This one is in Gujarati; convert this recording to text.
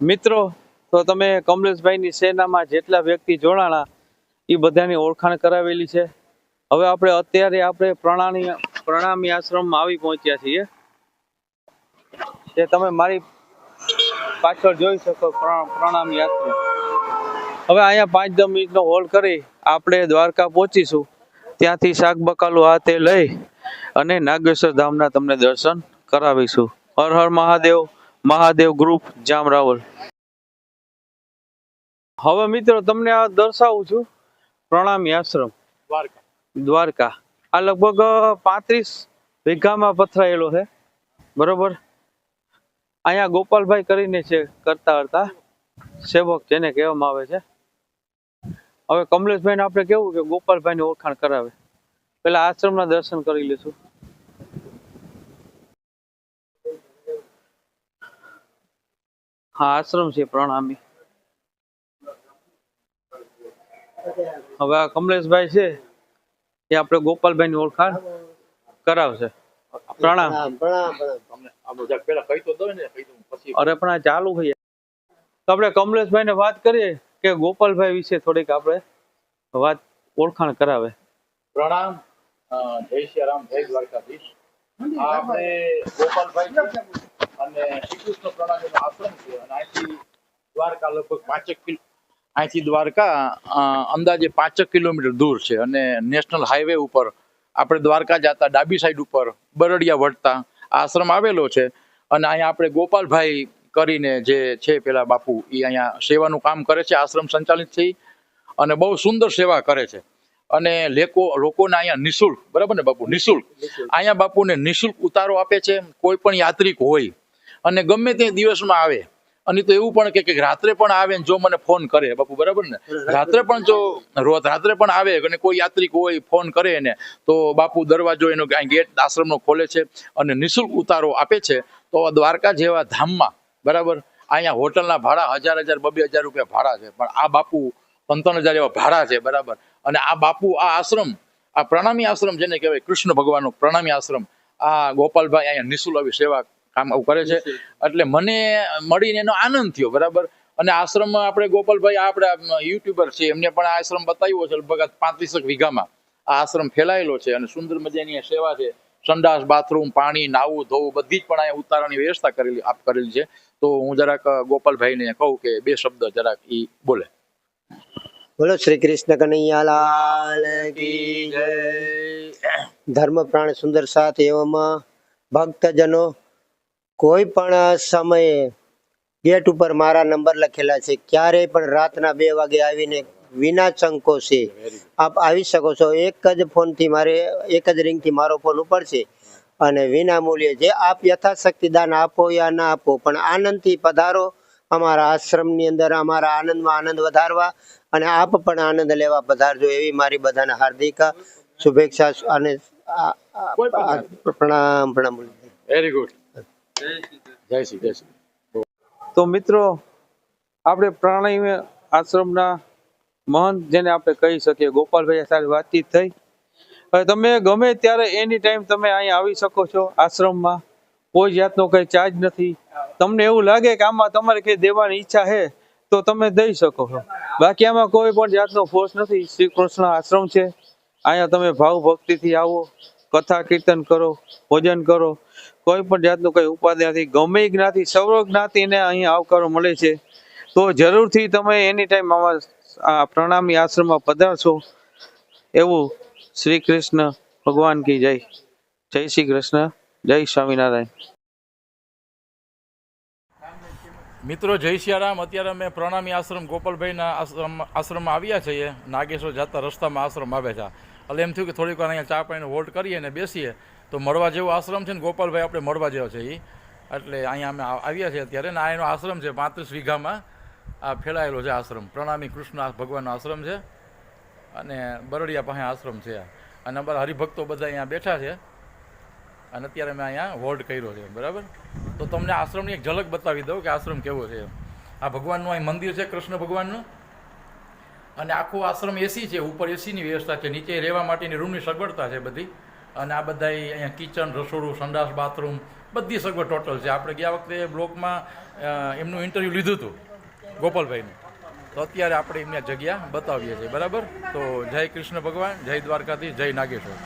મિત્રો, તો તમે કમલેશભાઈની સેનામાં જેટલા વ્યક્તિ જોડાણા એ બધાની ઓળખાણ કરાવેલી છે. હવે અત્યારે પ્રણામી આશ્રમમાં આવી પહોંચ્યા છીએ. જે તમે મારી પાછળ જોઈ શકો પ્રણામી આશ્રમ. હવે અહીંયા 5-10 મિનિટનો હોલ્ડ કરી આપણે દ્વારકા પહોંચીશું. ત્યાંથી શાક બકાલું હાથે લઈ અને નાગેશ્વર ધામના તમને દર્શન કરાવીશું. હર હર મહાદેવ. મહાદેવ ગ્રુપ જામરાવલ. હવે મિત્રો તમને આ દર્શાવું છું પ્રણામી આશ્રમ દ્વારકા. આ લગભગ 35 વીઘામાં પથરાયેલો છે, બરોબર. અહીંયા ગોપાલભાઈ કરીને છે કરતા સેવક, જેને કહેવામાં આવે છે. હવે કમલેશભાઈને આપણે કેવું કે ગોપાલભાઈની ઓળખાણ કરાવે. પેલા આશ્રમના દર્શન કરી લઈશું. હા, આશ્રમ છે પ્રણામી. હવે આ કમલેશભાઈ છે એ આપણે ગોપાલભાઈની ઓળખાણ કરાવશે. પ્રણામ. અરે પણ આ ચાલુ ભાઈ. તો આપણે કમલેશભાઈને વાત કરીએ કે ગોપાલભાઈ વિશે થોડીક આપણે વાત ઓળખાણ કરાવે. પ્રણામ. જય શ્રી રામ, જય દ્વારકાધીશ. આપણે ગોપાલભાઈ અને શ્રી કૃષ્ણ પ્રણામીનો આશ્રમ છે અને અહીંથી દ્વારકા લગભગ 5 અંદાજે 5 કિલોમીટર દૂર છે અને નેશનલ હાઈવે ઉપર આપણે દ્વારકા જતા ડાબી સાઈડ ઉપર બરડિયા વળતા આશ્રમ આવેલો છે. અને અહીંયા આપણે ગોપાલભાઈ કરીને જે છે પેલા બાપુ, એ અહીંયા સેવાનું કામ કરે છે, આશ્રમ સંચાલિત છે અને બહુ સુંદર સેવા કરે છે. અને લોકોને અહીંયા નિઃશુલ્ક, બરાબર ને બાપુ, નિઃશુલ્ક અહીંયા બાપુને નિઃશુલ્ક ઉતારો આપે છે. કોઈ પણ યાત્રિક હોય અને ગમે તે દિવસમાં આવે, અને તો એવું પણ કે રાત્રે પણ આવે ને જો મને ફોન કરે બાપુ, બરાબર ને, રાત્રે પણ આવે અને કોઈ યાત્રિક હોય ફોન કરે ને તો બાપુ દરવાજો એનો ગેટ આશ્રમનો ખોલે છે અને નિઃશુલ્ક ઉતારો આપે છે. તો દ્વારકા જેવા ધામમાં, બરાબર, અહીંયા હોટલના ભાડા 1000-2000 રૂપિયા ભાડા છે, પણ આ બાપુ 55,000 એવા ભાડા છે, બરાબર. અને આ બાપુ આ આશ્રમ, આ પ્રણામી આશ્રમ જેને કહેવાય કૃષ્ણ ભગવાનનો પ્રણામી આશ્રમ, આ ગોપાલભાઈ અહીંયા નિઃશુલ્ક આવી સેવા કામ કરે છે. એટલે મને મળીને એનો આનંદ થયો, બરાબર. અને આશ્રમમાં આપણે ગોપાલભાઈ આપણે યુટ્યુબર છે, એમને પણ આ આશ્રમ બતાવ્યો છે. લગભગ 35 વીઘામાં આ આશ્રમ ફેલાયેલો છે અને સુંદર મજાની સેવા છે. સંડાસ, બાથરૂમ, પાણી, નાવું ધોવું બધી જ પણ અહીંયા ઉતારવાની વ્યવસ્થા કરેલી છે. તો હું જરાક ગોપાલભાઈને કહું કે 2 શબ્દ જરાક ઈ બોલે. બોલો શ્રી કૃષ્ણ કનૈયાલાલ કી જય. ધર્મ પ્રાણ સુંદર સાથ એવામાં ભક્તજનો, કોઈ પણ સમયે ગેટ ઉપર મારા નંબર લખેલા છે. ક્યારેય પણ રાતના 2 વાગે આવીને વિના સંકોચે આપ આવી શકો છો. એક જ ફોનથી એક જ રિંગથી મારો ફોન ઉપડશે અને વિના મૂલ્યે જે આપ યથાશક્તિ દાન આપો યા ના આપો, પણ આનંદથી પધારો અમારા આશ્રમની અંદર. અમારા આનંદમાં આનંદ વધારવા અને આપ પણ આનંદ લેવા પધારજો, એવી મારી બધાને હાર્દિક શુભેચ્છા અને પ્રણામ. Very good. જય શ્રી. તો મિત્રો, આપણે પ્રણામી આશ્રમના મહંત, જેને આપણે કહી શકીએ, ગોપાલભાઈ સાથે વાતચીત થઈ. હવે તમે ગમે ત્યારે એની ટાઈમ તમે અહીંયા આવી શકો છો. આશ્રમમાં કોઈ જાતનો કંઈ ચાર્જ નથી. તમને એવું લાગે કે આમાં તમારે કંઈ દેવાની ઈચ્છા છે તો તમે દઈ શકો છો. બાકી આમાં કોઈ પણ જાતનો ફોર્સ નથી. શ્રી કૃષ્ણ આશ્રમ છે. અહીંયા તમે ભાવ ભક્તિથી આવો, કથા કીર્તન કરો, ભોજન કરો. કોઈ પણ જાતનું કંઈ ઉપાધિ નથી. ગમે જ્ઞાતિ, સર્વ જ્ઞાતિને અહીંયા આવકારો મળે છે. તો જરૂરથી તમે એની ટાઈમ આ પ્રણામી આશ્રમમાં પધારશો. એવું શ્રી કૃષ્ણ ભગવાન કી જય. જય શ્રી કૃષ્ણ. જય સ્વામિનારાયણ. મિત્રો, જય શ્રી રામ. અત્યારે અમે પ્રણામી આશ્રમ ગોપાલભાઈના આશ્રમમાં આવ્યા છીએ. નાગેશ્વર જતા રસ્તામાં આશ્રમ આવે છે. એટલે એમ થયું કે થોડીક વાર અહીંયા ચા પાણીને હોલ્ડ કરીએ અને બેસીએ. તો મળવા જેવો આશ્રમ છે ને ગોપાલભાઈ આપણે મળવા જેવો છે એ. એટલે અહીંયા અમે આવ્યા છીએ અત્યારે. ને આ એનો આશ્રમ છે, 35 વીઘામાં આ ફેલાયેલો છે આશ્રમ. પ્રણામી કૃષ્ણ ભગવાનનો આશ્રમ છે અને બરડિયા પાસે આશ્રમ છે. અને અમારા હરિભક્તો બધા અહીંયા બેઠા છે અને અત્યારે મેં અહીંયા હોલ્ડ કર્યો છે, બરાબર. તો તમને આશ્રમની એક ઝલક બતાવી દઉં કે આશ્રમ કેવો છે. આ ભગવાનનું અહીં મંદિર છે, કૃષ્ણ ભગવાનનું. અને આખો આશ્રમ એસી છે. ઉપર એસીની વ્યવસ્થા છે, નીચે રહેવા માટેની રૂમની સગવડતા છે બધી. અને આ બધા અહીંયા કિચન, રસોડું, સંડાસ, બાથરૂમ બધી સગવડ ટોટલ છે. આપણે ગયા વખતે બ્લોકમાં એમનું ઇન્ટરવ્યૂ લીધું હતું ગોપાલભાઈનું, તો અત્યારે આપણે એમની જગ્યા બતાવીએ છીએ. બરાબર, તો જય કૃષ્ણ ભગવાન, જય દ્વારકાધીશ, જય નાગેશ્વર.